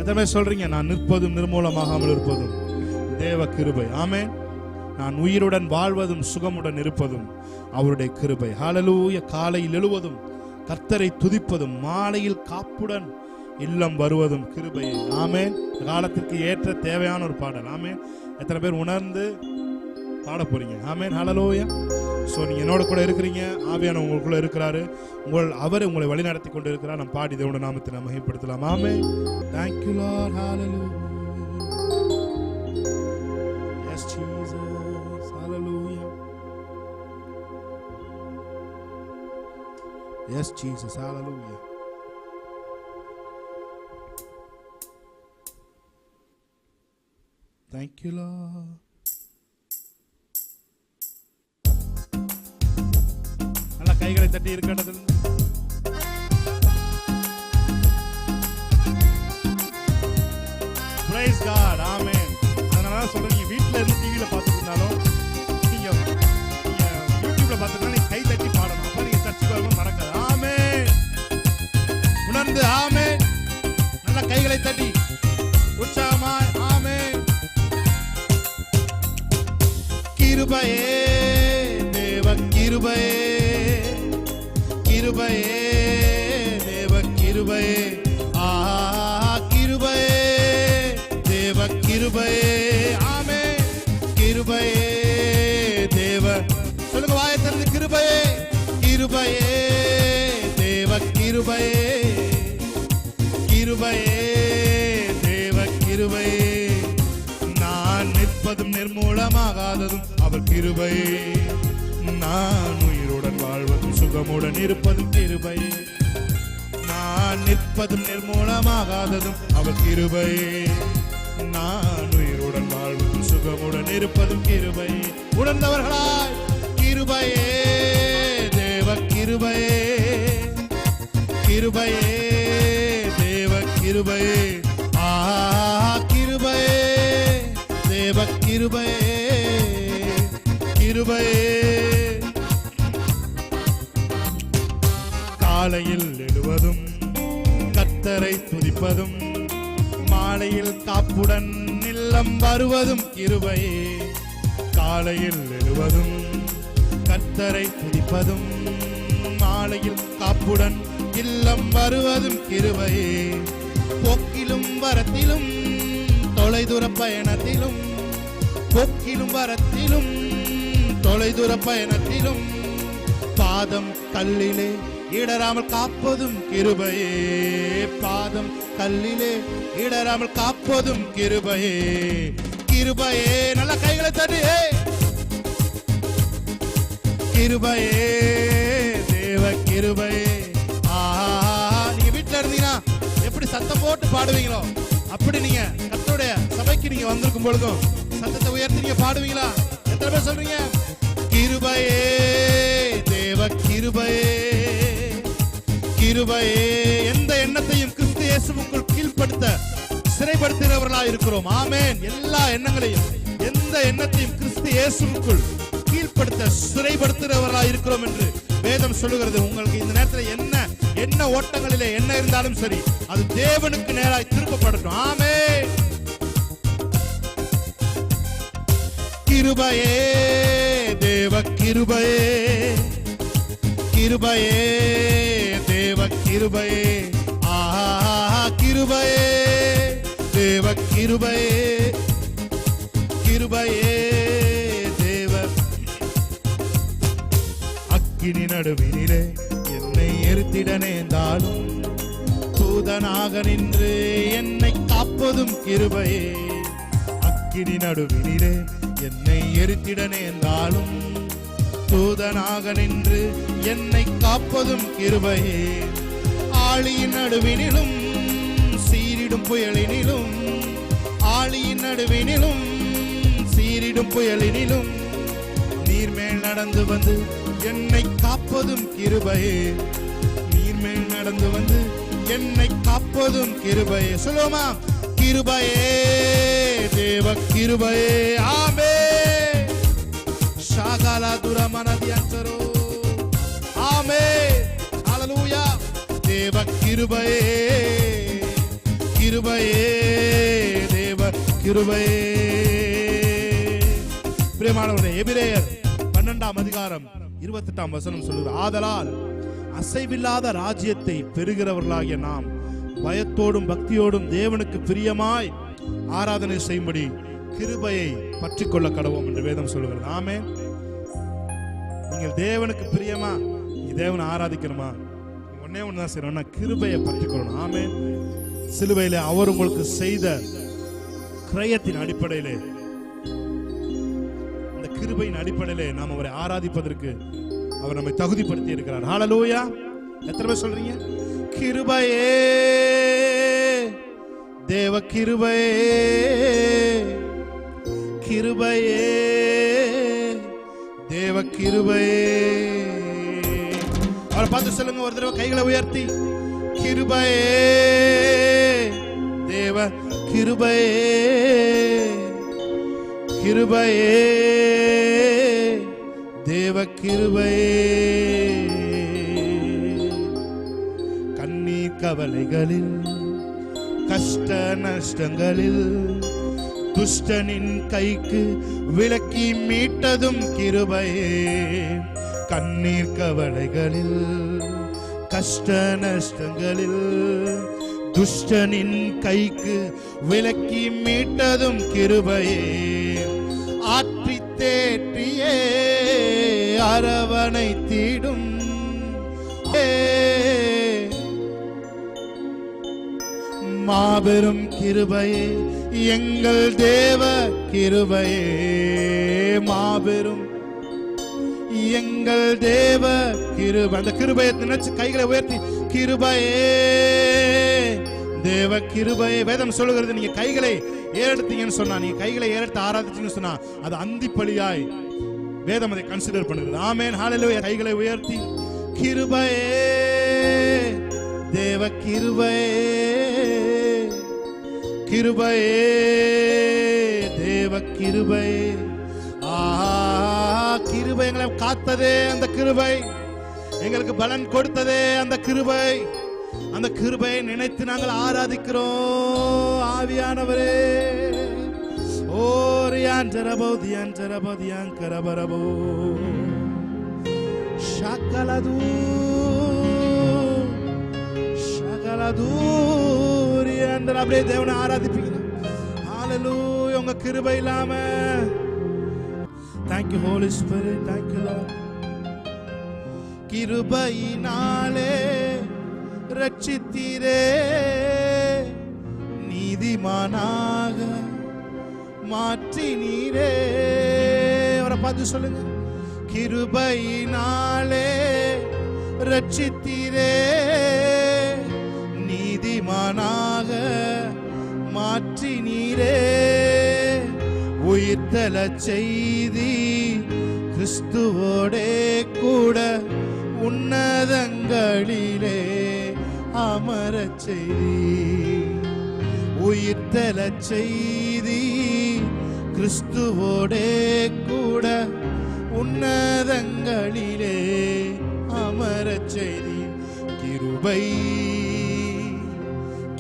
எத்தனை சொல்றீங்க? நான் நிற்பதும் நிர்மூலமாகாமல் இருப்பதும் தேவ கிருபை. ஆமென். நான் உயிருடன் வாழ்வதும் சுகமுடன் இருப்பதும் அவருடைய கிருபை. ஹல்லேலூயா. காலையில் எழுவதும் கர்த்தரை துதிப்பதும் மாலையில் காப்புடன் இல்லம் வருவதும் கிருபை. ஆமென். காலத்திற்கு ஏற்ற தேவையான ஒரு பாடல். ஆமென். எத்தனை பேர் உணர்ந்து பாட போறீங்க? ஆமென். ஹல்லேலூயா. சோ நீங்க என்னோட கூட இருக்கிறீங்க, ஆவியானவர் உங்களுக்குள்ள இருக்கிறாரு, அவர் உங்களை வழி நடத்தி கொண்டு இருக்கிறார். நாம் பாடி தேவனுடைய நாமத்தை நாம் மகிமைப்படுத்தலாம். ஆமென். Thank you Lord. Hallelujah. Yes Jesus. Hallelujah. Yes Jesus. Hallelujah. Thank you Lord. நல்ல கைகளை தட்டி இருக்கிறது. Praise God. Amen. அதனால சொல்றீங்க, வீட்ல இருந்து டிவில பார்த்துட்டு இருந்தாலும் நீங்க யூடியூப்ல பார்த்துட்டு நீங்க கை தட்டி பாடணும். அப்ப நீங்க சர்ச் போகும்போது மறக்காது. ஆமென். உணர்ந்து ஆமென். நல்ல கைகளை தட்டி உற்சாகமாய் ஆமென். கிருபையே தேவ கிருபையே, கிருபையே தேவ கிருபையே, கிருபையே தேவ கிருபையே. ஆமென். கிருபையே தேவ, சொல்லுங்க வாயை திறந்து, கிருபையே கிருபையே தேவ கிருபையே, கிருபையே தேவ கிருபையே. நான் நிற்பதும் நிர்மூலமாகாததும் அவர் கிருபையே, நான் உயிருடன் வாழ்வதும் சுகமுடன் இருப்பதும் கிருபையே. நான் நிற்பதும் நிர்மூலமாகாததும் அவர் கிருபையே, நான் உயிருடன் வாழ்வதும் சுகமுடன் இருப்பதும் கிருபையே. உணர்ந்தவர்களாய் கிருபையே தேவ கிருபையே, கிருபையே தேவ கிருபையே, கிருபையே தேவ கிருபையே, கிருபையே. காலையில் எழுவதும் கர்த்தரை துதிப்பதும் மாலையில் காப்புடன் இல்லம் வருவதும் கிருபையே. காலையில் எழுவதும் கர்த்தரை துதிப்பதும் மாலையில் காப்புடன் இல்லம் வருவதும் கிருபையே. போக்கிலும் வரத்திலும் தொலைதூர பயணத்திலும், போக்கிலும் வரத்திலும் தொலைதூர பயணத்திலும் பாதம் கல்லிலே இடராமல் காப்பதும் கிருபையே, பாதம் கல்லிலே இடராமல் காப்பதும் கிருபையே, கிருபையே. நல்ல கைகளை தட்டி கிருபையே தேவ கிருபையே. நீங்க வீட்டுல இருந்தீங்கன்னா எப்படி சத்தம் போட்டு பாடுவீங்களோ அப்படி நீங்க கர்த்தருடைய சபைக்கு நீங்க வந்திருக்கும் பொழுதும் சத்தத்தை உயர்த்தி நீங்க பாடுவீங்களா? எத்தனை பேர் சொல்றீங்க? கிருபையே தேவ கிருபையே, கிருபையே. எந்த எண்ணத்தையும் கிறிஸ்து இயேசுவுக்குள் கீழ்ப்படுத்த சிறைப்படுத்துகிறவர்களாக இருக்கிறோம். ஆமென். எல்லா எண்ணங்களையும், எந்த எண்ணத்தையும் கிறிஸ்து இயேசுவுக்குள் கீழ்ப்படுத்த சிறைப்படுத்துகிறவர்களாக இருக்கிறோம் என்று வேதம் சொல்லுகிறது. உங்களுக்கு இந்த நேரத்தில் என்ன ஓட்டங்களிலே என்ன இருந்தாலும் சரி, அது தேவனுக்கு நேராய் திருப்பப்படட்டும். ஆமென். கிருபையே தேவ கிருபையே, கிருபையே தேவ கிருபையே, கிருபையே தேவ கிருபையே, கிருபையே தேவ. அக்கினி நடுவினிலே என்னை எரித்திட நேர்ந்தாலும் தூதனாக நின்று என்னை காப்பதும் கிருபையே. அக்கினி நடுவினிலே என்னை எரித்திட நேர்ந்தாலும் தூதனாக நின்று என்னை காப்பதும் கிருபையே. ஆழியின் நடுவினிலும் சீரிடும் புயலினிலும், ஆழியின் நடுவினிலும் சீரிடும் புயலினிலும் நீர்மேல் நடந்து வந்து என்னை காப்பதும் கிருபையே, நீர்மேல் நடந்து வந்து என்னை காப்பதும் கிருபையே. சொல்லுவோமா? கிருபையே தேவ கிருபையே. ஆமென். ஷாகாலா துரமனதியன்சரோ. ஆமென். ஹல்லேலூயா. தேவ கிருபையே, கிருபையே தேவ கிருபையே. பிரியமானவர்களே, எபிரேயர் 12ஆம் அதிகாரம் 28ஆம் வசனம் சொல்லுகிறது, ஆதலால் அசைவில்லாத ராஜ்யத்தை பெறுகிறவர்களாகிய நாம் பயத்தோடும் பக்தியோடும் தேவனுக்கு பிரியமாய் ஆராதனை செய்யும்படி கிருபையை பற்றிக் கொள்ள கடவோம் என்று வேதம் சொல்லுகிறது. ஆமென். நீங்கள் தேவனுக்கு பிரியமா, தேவனை ஆராதிக்கணுமா, ஒன்னே ஒண்ணுதான் செய்யணும், கிருபையை பற்றிக்கொள்ளணும். ஆமென். சிலுவையிலே அவர் உங்களுக்கு செய்த கிரயத்தின் அடிப்படையிலே, அந்த கிருபையின் அடிப்படையிலே நாம் அவரை ஆராதிப்பதற்கு அவர் நம்மை தகுதிப்படுத்தி இருக்கிறார். ஹல்லேலூயா. எத்தனை பேர் சொல்றீங்க? கிருபையே தேவ கிருபையே, கிருபையே தேவ கிருபையே. அவரை பார்த்து சொல்லுங்க ஒரு தடவை, கைகளை உயர்த்தி, கிருபையே தேவ கிருபையே, கிருபையே தேவ கிருபையே. கண்ணீர் கவலைகளில் கஷ்ட நஷ்டங்களில் துஷ்டனின் கைக்கு விலக்கி மீட்டதும் கிருபையே. கண்ணீர் கவலைகளில் கஷ்ட நஷ்டங்களில் துஷ்டனின் கைக்கு விலக்கி மீட்டதும் கிருபையே. ஆற்றி தேற்றியே அரவணை தீடும் மாபெரும் கிருபையே எங்கள் தேவ கிருபையே. மாபெரும் எங்கள் தேவ கிருபை. அந்த கிருபையை நினைச்சு கைகளை உயர்த்தி, கிருபையே தேவ கிருபையே. வேதம் சொல்லுகிறது, நீங்க கைகளை ஏறெடுத்தீங்கன்னு சொன்னா, நீங்க கைகளை ஏறெடுத்து ஆராதிச்சீங்கன்னு சொன்னா அது அந்திப்பலியாய் வேதம் அதை கன்சிடர் பண்ணுகிறது. ஆமென். ஹல்லேலூயா. கைகளை உயர்த்தி, கிருபையே தேவ கிருபையே, கிருபையே தேவ கிருபையே. கிருபை எங்களை காத்ததே அந்த கிருபை, எங்களுக்கு பலன் கொடுத்ததே அந்த கிருபை. அந்த கிருபையை நினைத்து நாங்கள் ஆராதிக்கிறோம். ஆவியானவரே, ஓரியான் ஜரபோ தியான் ஜரபோ தியான் கரபரபோ ஷகலது ஷகலதூரியான். அப்படியே தேவனை ஆராதிப்பீங்க. ஹல்லேலூயா. உங்க கிருபை இல்லாம. Thank you Holy Spirit. Thank you Lord. கிருபையினாலே ரட்சித்தீரே, நீதிமானாக மாற்றினீரே. அவரை பார்த்து சொல்லுங்க, கிருபையினாலே ரட்சித்தீரே, நீதிமானாக மாற்றினீரே. உயிர்த்தெழ செய்தி கிறிஸ்துவோடே கூட உன்னதங்களிலே அமரச் செய்தி. உயிர்த்தெழ செய்தி கிறிஸ்துவோடே கூட உன்னதங்களிலே அமரச் செய்தி. கிருபை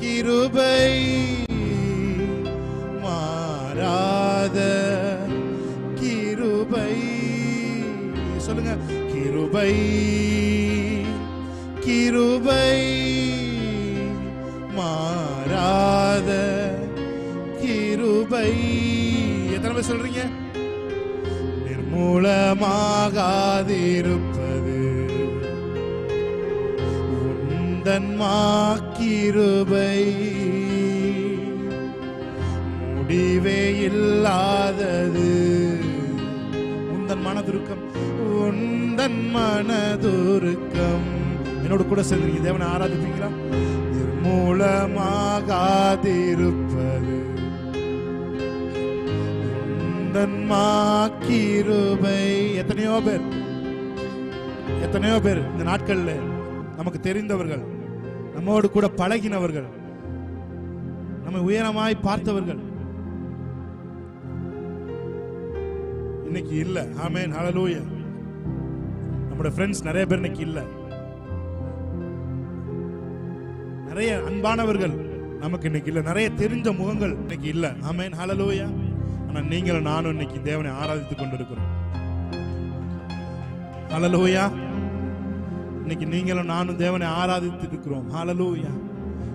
கிருபை மாறாத கிருபை. சொல்லுங்க, கிருபை கிருபை மாறாத கிருபை. எத்தனை பேர் சொல்றீங்க? நிர்மூலமாகாதிருப்பது உந்தன் கிருபை, முடிவே இல்லாதது உந்தன் மனதுருக்கம், உந்தன் மனதுருக்கம். என்னோட கூட சொல்றீங்க, தேவனை ஆராதிப்பீங்களா? நிர்மூலமாகாதிருப்பது உந்தன் கிருபை. எத்தனையோ பேர் இந்த நாட்கள்ல நமக்கு தெரிந்தவர்கள், நம்மோடு கூட பழகினவர்கள், நம்மை உயரமாய் பார்த்தவர்கள் இன்னைக்கு இல்ல. ஆமென். ஹல்லேலூயா. நம்முடைய ஃப்ரெண்ட்ஸ் நிறைய பேர் இன்னைக்கு இல்ல. நிறைய அன்பானவர்கள் நமக்கு இன்னைக்கு இல்ல. நிறைய தெரிஞ்ச முகங்கள் இன்னைக்கு இல்ல. ஆமென், ஹல்லேலூயா. ஆனா நீங்களும் நானும் இன்னைக்கு தேவனை ஆராதித்துக் கொண்டிருக்கிறோம். ஹல்லேலூயா. இன்னைக்கு நீங்களும் நானும் தேவனை ஆராதித்துட்டு இருக்கிறோம். ஹல்லேலூயா.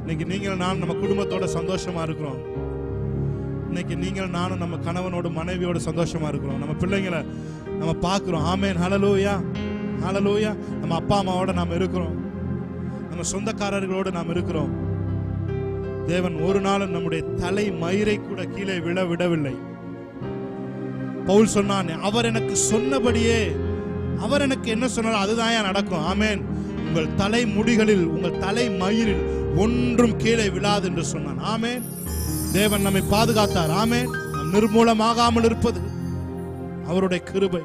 இன்னைக்கு நீங்களும் நானும் நம்ம குடும்பத்தோட சந்தோஷமா இருக்கிறோம். இன்னைக்கு நீங்களும் நானும் நம்ம கணவனோட மனைவியோட சந்தோஷமா இருக்கிறோம். நம்ம பிள்ளைங்களை நம்ம பார்க்கிறோம். ஆமென், ஹல்லேலூயா, ஹல்லேலூயா. நம்ம அப்பா அம்மாவோட நாம் இருக்கிறோம். நம்ம சொந்தக்காரர்களோடு நாம் இருக்கிறோம். தேவன் ஒரு நாளும் நம்முடைய தலை மயிரை கூட கீழே விழ விடவில்லை. பவுல் சொன்னான், அவர் எனக்கு சொன்னபடியே, அவர் எனக்கு என்ன சொன்னாலும் அதுதான் நடக்கும். ஆமென். உங்கள் தலை முடிகளில், உங்கள் தலை மயிரில் ஒன்றும் கீழே விழாது என்று சொன்னான். ஆமென். தேவன் நம்மை பாதுகாத்தார். ஆமென். நாம் நிர்மூலமாகாமல் இருப்பது அவருடைய கிருபை.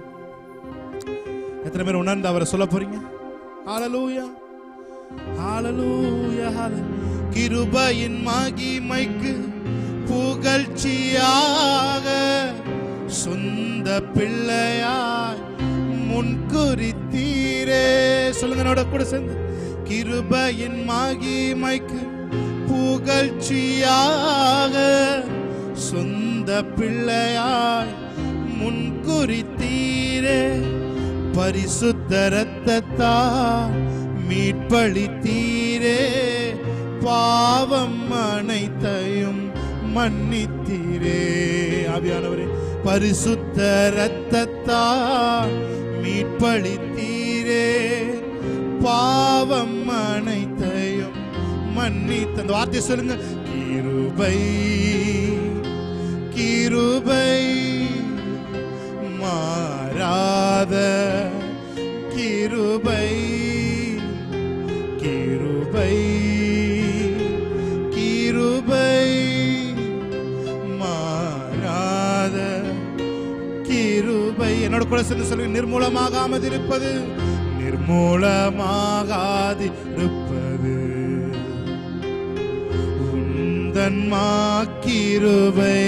எத்தனை பேர் உணர்ந்து அவரை சொல்ல போறீங்க? ஹல்லேலூயா, ஹல்லேலூயா, ஹல்லேலூயா. கிருபையின் மகிமைக்கு புகழ்ச்சியாக சொந்த பிள்ளையாய் முன்குறித்தீரே. சொல்லுங்க என்னோட கூட சேர்ந்து. கிருபையின் மகிமைக்கு புகழ்ச்சியாக சொந்த பிள்ளையாய் முன்குறித்தீரே. பரிசுத்த இரத்தத்தால் மீட்பளித்தீரே. பாவம் அனைத்தையும் மன்னித்தீரே. ஆவியானவரே, பரிசுத்த இரத்தத்தால் மீட்பளித்தீரே. பாவம் அனைத்தையும் மன்னித்த. அந்த வார்த்தை சொல்லுங்க. கிருபை, கிருபை, மாறாத கிருபை, கிருபை, கிருபை, மாறாத கிருபை. என்னோட கூட சேர்ந்து சொல்லுங்க. நிர்மூலமாகாமல் இருப்பது, நிர்மூலமாகாதிருப்பது உந்தன் கிருபை.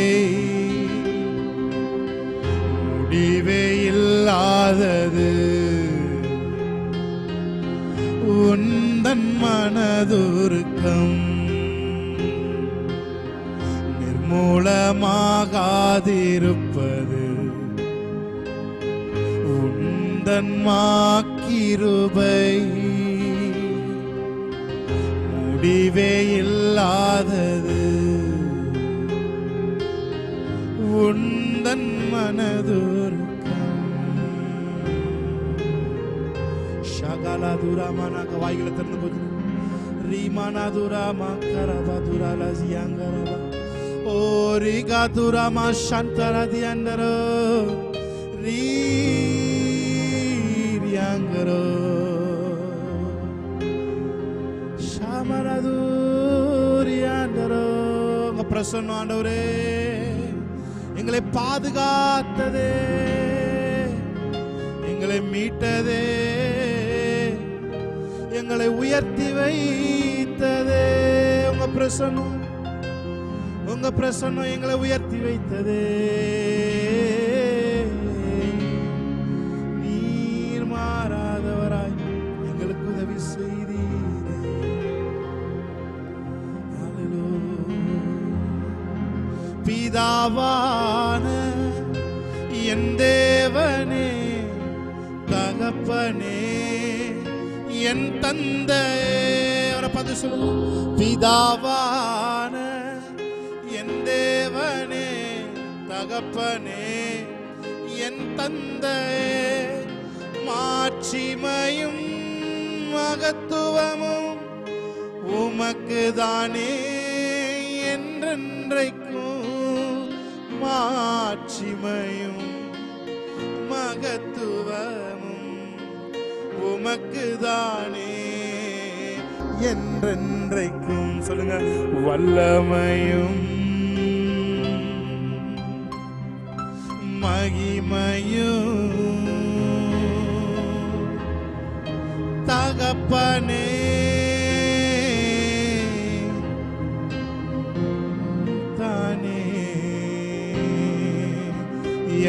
முடிவே இல்லாதது உந்தன் மனதுருக்கம். நிர்மூலமாகாதிருப்பது உந்தன் கிருபை. முடிவே இல்லாதது உந்தன் மனதுருக்கம். ஷகலதுரமன வாய்களை திறந்து போச்சு. ரீமனதுரமா கரபதுரா லசியங்கரபா. ஓ ரிகதுரமா சந்தரதியண்டரோ ரீரியங்கரோ ஷமரதுரியண்டரோ. உங்க பிரசன்னம் ஆண்டவரே எங்களை பாதுகாத்ததே, எங்களை மீட்டதே, எங்களை உயர்த்தி வைத்ததே. உங்க பிரசன்னம், உங்க பிரசன்னம் எங்களை உயர்த்தி வைத்ததே. நீர் மாறாதவராய் எங்களுக்கு உதவி செய்தீரே. பிதாவான என் தேவனே, தகப்பனே, என் தந்தையே. அவரை பார்த்து சொல்லுவோம். பிதாவான என் தேவனே, தகப்பனே, என் தந்தையே. மாட்சிமையும் மகத்துவமும் உமக்கு தானே என்றென்றைக்கும். மாட்சிமையும் மகத்துவமும் உமக்கு தானே என்றென்றைக்கும். சொல்லுங்க. வல்லமையும் மகிமையும் தகப்பனே தானே.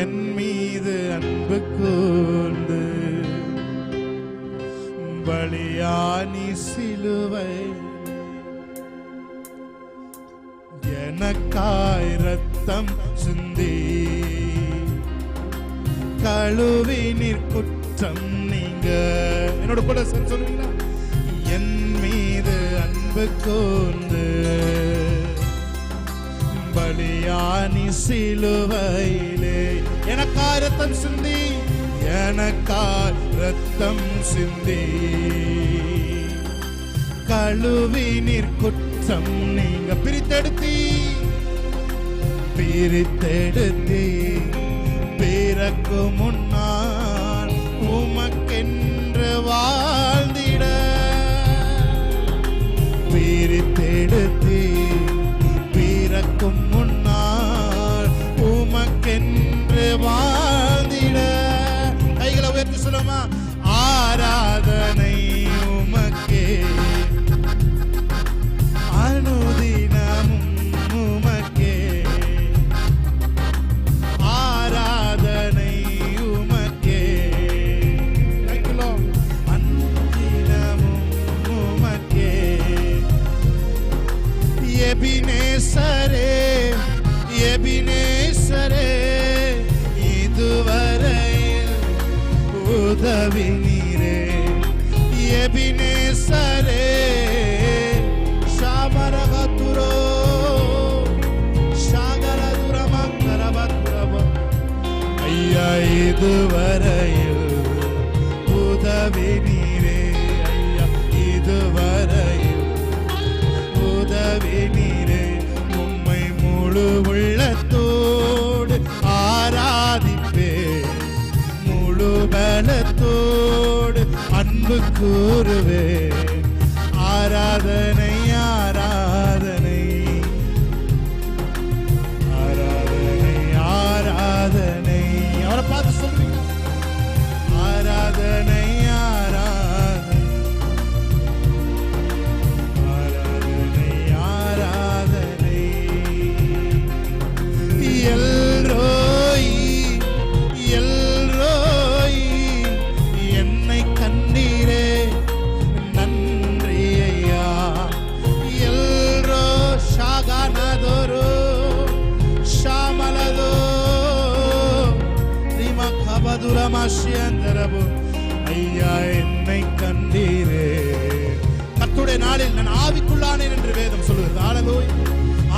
என் மீது அன்பு கூர்ந்து பலியானி சிலுவை எனக்காய் ரத்தம் சிந்தி கழுவினீர் குற்றம் நீங்க. என்னோட கூட சொல்லுவீங்களா? என் மீது அன்பு கூர்ந்து பலியானி சிலுவையிலே எனக்காய் ரத்தம் சிந்தி, எனக்காய் ரத்தம் சிந்தி கழுவினீர் குற்றம் நீங்க. பிரித்தெடுத்தி பிறக்கு முன்னால் உமக்கென்று வாழ்ந்திட பிரித்தெடுத்தி பிறக்கும் முன்னால் உமக்கென்று வாழ்ந்திட. கைகளை உயர்த்தி சொல்லுமா? ஆராதனை உமக்கே அனுதினமும் உமக்கே, ஆராதனை உமக்கே அனுதினமும் உமக்கே. எபினேசரே எபினேசரே இதுவரையில் உதவி நீரே. எபினேசரே ஷாமரகதுரோ ஷாகரதுரமங்கரபதுரப. ஐயா இதுவரையில் உதவி நீரே. ஐயா இதுவரையில் உதவி நீரே. உம்மை முழு உள்ளத்தோடு ஆராதிப்பே, முழு பலத்தோடு அன்பு கூறுவே. ஆராதனை ஆராதனை ஆராதனை ஆராதனை. அவரை பார்த்து சொல்றீங்க, ஆராதனை ஆராதனை ஆராதனை ஆராதனை. எல்ரோய் எல்ரோய் என்னை கண்டீரே நன்றி ஐயா. எல்ரோ ஷாகனதோரோ ஷாமலதோ ரிமகபதுரமஷியந்தரபு. ஐயா என்னை கண்டீரே. கர்த்தருடைய நாளில் நான் ஆவிக்குள்ளானேன் என்று வேதம் சொல்லுகிறது. ஹல்லேலூயா.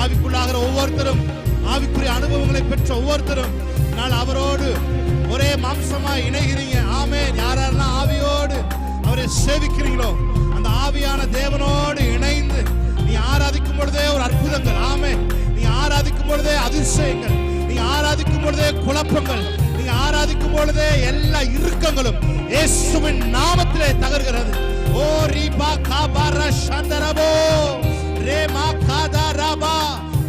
ஆவிக்குள்ளாகிற ஒவ்வொருத்தரும், ஆவிக்குரிய அனுபவங்களை பெற்ற ஒவ்வொருத்தரும் நான் அவரோடு ஒரே மாம்சமாய் இணைகிறீங்க. ஆமென். யாரெல்லாம் ஆவியோடு அவரை சேவிக்கிறீங்களோ அந்த ஆவியான தேவனோடு இணைந்து நீ ஆராதிக்கும் பொழுதே ஒரு அற்புதங்கள். ஆமென். நீ ஆராதிக்கும் பொழுதே அதிசயங்கள், நீ ஆராதிக்கும் பொழுதே குழப்பங்கள், நீ ஆராதிக்கும் பொழுதே எல்லா இறுக்கங்களும் இயேசுவின் நாமத்திலே தகர்கிறது. ஓ ரீபா காபார சந்தரபோ ரேமா காதாராபா.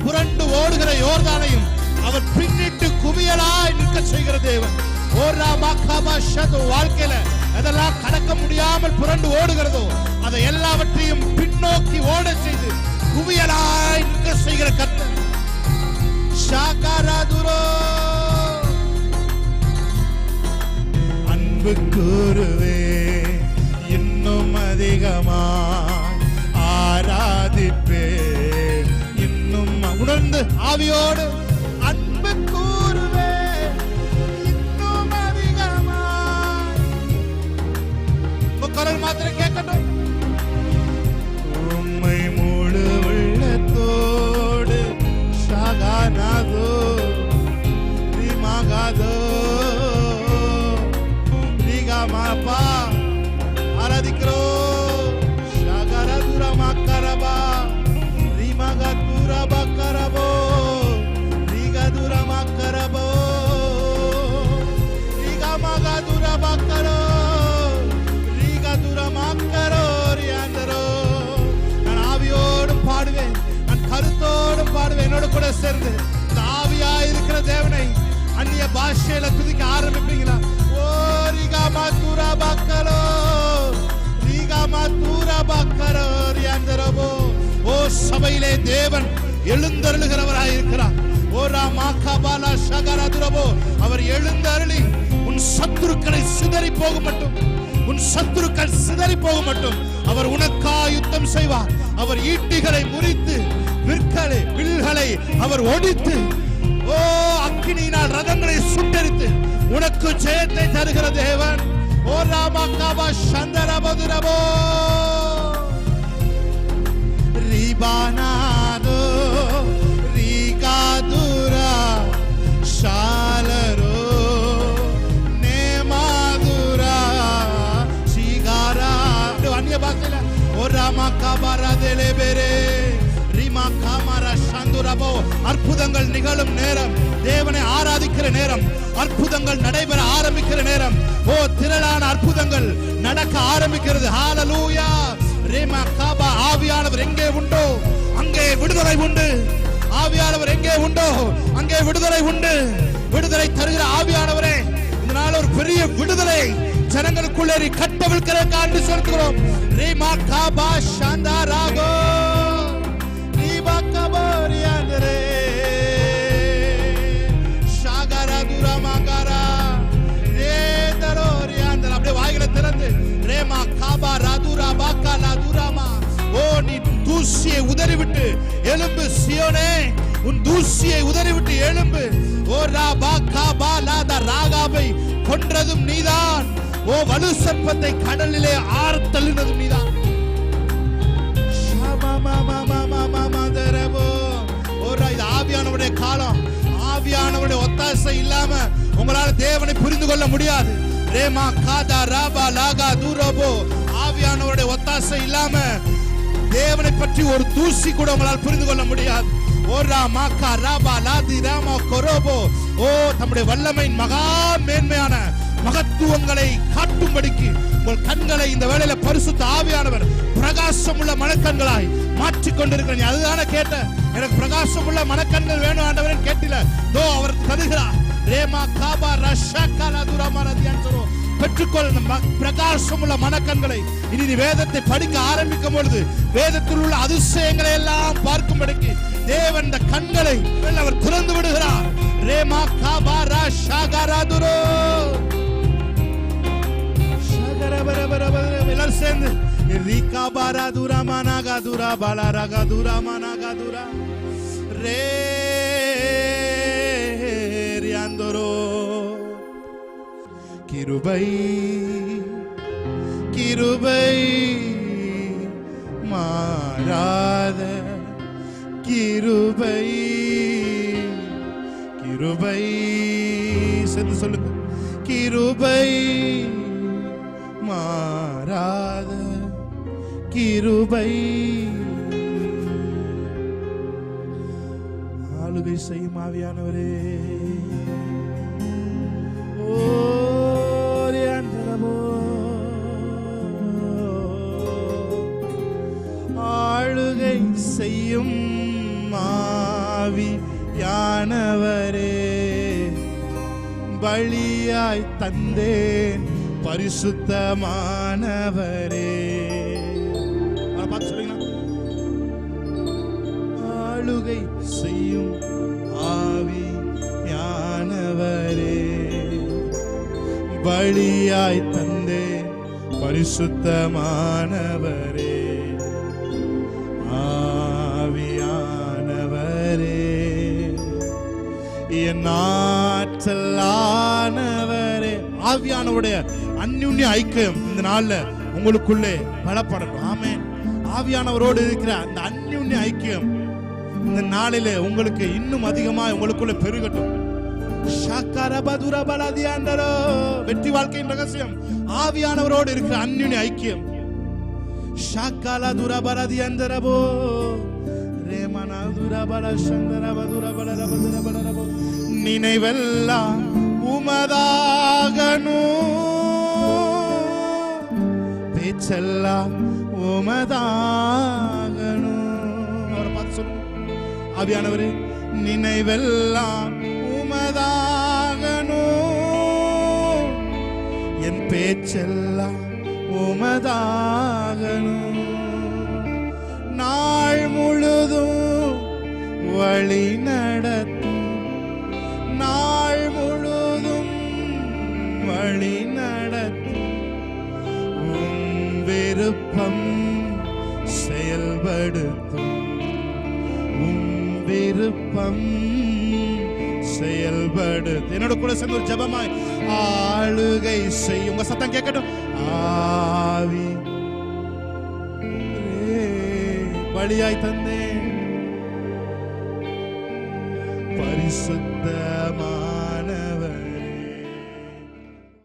புரண்டு ஓடுகிற யோர்தானையும் அவர் பின்னிட்டு குவியலாய் நிற்க செய்கிற தேவன். ஓ ராமா காபா ஷது. வாழ்க்கையில அதெல்லாம் கடக்க முடியாமல் புரண்டு ஓடுகிறதோ அதை எல்லாவற்றையும் பின்னோக்கி ஓட செய்து குவியலாய் நிற்க செய்கிற கர்த்தர். ஷாகரதுரோ அன்பு கூறுவே இன்னும் அதிகமாய் ஆராதிப்பே. இன்னும் உணர்ந்து ஆவியோடு அன்பு கூறுவே இன்னும் அதிகமாய். குரல் மாத்திரம் கேட்கட்டும். உம்மை முழு உள்ளத்தோடு ஷாகனதோ ரிமகதோ ரிகமபா ஆராதிக்கிறோம். ஷாகரதுரமக்கரபா ரிமகதுரபக்கரபோ ரிகதுரமக்கரபோ ரிகமகதுரபக்கரோ ரிகதுரமக்கரோ ரியாந்தரோ. நான் ஆவியோடும் பாடுவேன், நான் கருத்தோடும் பாடுவேன். என்னோட கூட சேர்ந்து இந்த ஆவியாய் இருக்கிற தேவனை அந்நிய பாஷையில துதிக்க ஆரம்பிப்பீங்களா? ஓ ரிகமதுரபக்கரோ ரிகமதுரபக்கரோ ரியாந்தரபோ. ஓ சபையிலே தேவன் எழுந்தருளுகிறவராயிருக்கிறார். ஓ ராமா கபாலா ஷகரதுரபோ. அவர் எழுந்தருளி உன் சத்துருக்களை சிதறி போக மட்டும் உன் சத்துருக்கள் சிதறி போக மட்டும் அவர் உனக்காய் யுத்தம் செய்வார். அவர் ஈட்டிகளை முறித்து வில்களை அவர் ஒடித்து அக்கினியினால் ரதங்களை சுட்டெரித்து உனக்கு ஜெயத்தை தருகிற தேவன். ஓ ராமா காபா சந்தரபதுரபோ ரிபானாதோ ரிகாதுரா ஷாலரோ நேமாதுரா சிகாரா. அந்நிய பாஷையில ஓ ராமா காபாரா தேலேபெரே ரிமா காமாரா சந்துரபோ. அற்புதங்கள் நிகழும் நேரம், தேவனை ஆராதிக்கிற நேரம், அற்புதங்கள் நடைபெற ஆரம்பிக்கிற நேரம். ஓ திரளான அற்புதங்கள் நடக்க ஆரம்பிக்கிறது. ஹalleluya. ரேமா காபா. ஆவியானவர் எங்கே உண்டோ அங்கே விடுதலை உண்டு. ஆவியானவர் எங்கே உண்டோ அங்கே விடுதலை உண்டு. விடுதலை தருகிற ஆவியானவரே, இந்த நாள் ஒரு பெரிய விடுதலை ஜனங்களுக்குள்ளே கட்டவிழ்க்கிறதுக்காக சொல்கிறோம். ரேமா காபா சாந்தாராகோ ரீபா கபோரியாண்டரே ஷாகரா துரமாகரா ரேதரோரியாண்டர். அப்படியே வாய்களை திறந்து ரேமா காபா ராதுரா பாக்கா லாதுராமா. ஓ நீ தூசியை உதறிவிட்டு எழும்பு சியோனே, உன் தூசியை உதறிவிட்டு எழும்பு. ஓ ராபா காபா லாதா. ராகாபை கொன்றதும் நீதான். ஓ வலு சர்ப்பத்தை கடலிலே ஆர்த்தள்ளினதும் நீதான். இது ஆவியானவருடைய காலம். ஆவியானவருடைய ஒத்தாசை இல்லாம உங்களால தேவனை புரிந்து கொள்ள முடியாது. ரேமா காதா ராபா லாகா தூரபோ. ஆவியானவருடைய ஒத்தாசை இல்லாம தேவனை பற்றி ஒரு தூசி கூட உங்களால் புரிந்து கொள்ள முடியாது. ஓ ராமா கா ராபா லாதி ராமா கொரோபோ. ஓ தம்முடைய வல்லமையின் மகா மேன்மையான மகத்துவங்களை காட்டும்படிக்கு உங்கள் கண்களை இந்த வேளையில பரிசுத்த ஆவியானவர் பிரகாசம் உள்ள மனக்கண்களாய் மாற்றிக் கொண்டிருக்கிறேன். அதுதானே கேட்ட, எனக்கு பிரகாசம் உள்ள மனக்கண்கள் வேணும் ஆண்டவரே கேட்டில. தோ அவர் தருகிறார். ரேமா காபா ரஷகலா துரமரதியான்சரோ. பெற்றுக்கொள் பிரகாசம் உள்ள மனக்கண்களை. இனி நீ வேதத்தை படிக்க ஆரம்பிக்கும் பொழுது வேதத்தில் உள்ள அதிசயங்களை எல்லாம் பார்க்கும்படிக்கு தேவன் இந்த கண்களை அவர் திறந்து விடுகிறார். ரேமா காபா ரஷகரா துரோ எல்லாரும் சேர்ந்து ரிகா பாரா துரா மனாகா துரா பாலா ரகா துரா மனாகா துரா ரே ரியாந்தரோ. கிருபை கிருபை மாறாத கிருபை கிருபை. சேர்ந்து சொல்லுங்க. கிருபை மாறாத கிருபை. ஆளுகை செய்யும் ஆவியானவரே. ஆளுகை செய்யும் ஆவியானவரே, பலியாய் தந்தேன் பரிசுத்தமானவரே. ஆளுகை செய்யும் ஆவியானவரே, பலியாய் தந்தேன் பரிசுத்தமானவரே. ஆவியானவரே, என் ஆற்றலானவரே. ஆவியானவருடைய அந்யுன்ய ஐக்கியம் இந்த நாள்ல உங்களுக்குள்ளே பலப்படட்டும். ஆமென். ஆவியானவரோடு இருக்கிற அந்த அந்யுன்ய ஐக்கியம் இந்த நாளிலே உங்களுக்கு இன்னும் அதிகமா உங்களுக்குள்ள பெருகட்டும். வெற்றி வாழ்க்கையின் ரகசியம் ஆவியானவரோடு இருக்கிற அந்யுன்ய ஐக்கியம். நினைவெல்லாம் உமதாகணும், பேச்செல்லாம் உமதாகணும். அவரை பார்த்து சொல்லுங்க. ஆவியானவரே, நினைவெல்லாம் உமதாகணும், என் பேச்செல்லாம் உமதாகணும். நாள் முழுதும் வழி நடத்தும், நாள் முழுதும் வழி நடத்தும் விருப்பம் செயல்படுத்தும், விருப்பம் செயல்படுத்து. என்னோட கூட சேர்ந்து ஒரு ஜெபமாய் ஆளுகை செய்யும். உங்க சத்தம் கேட்கட்டும். ஆவி பலியாய் தந்தேன், பரிசுத்தமா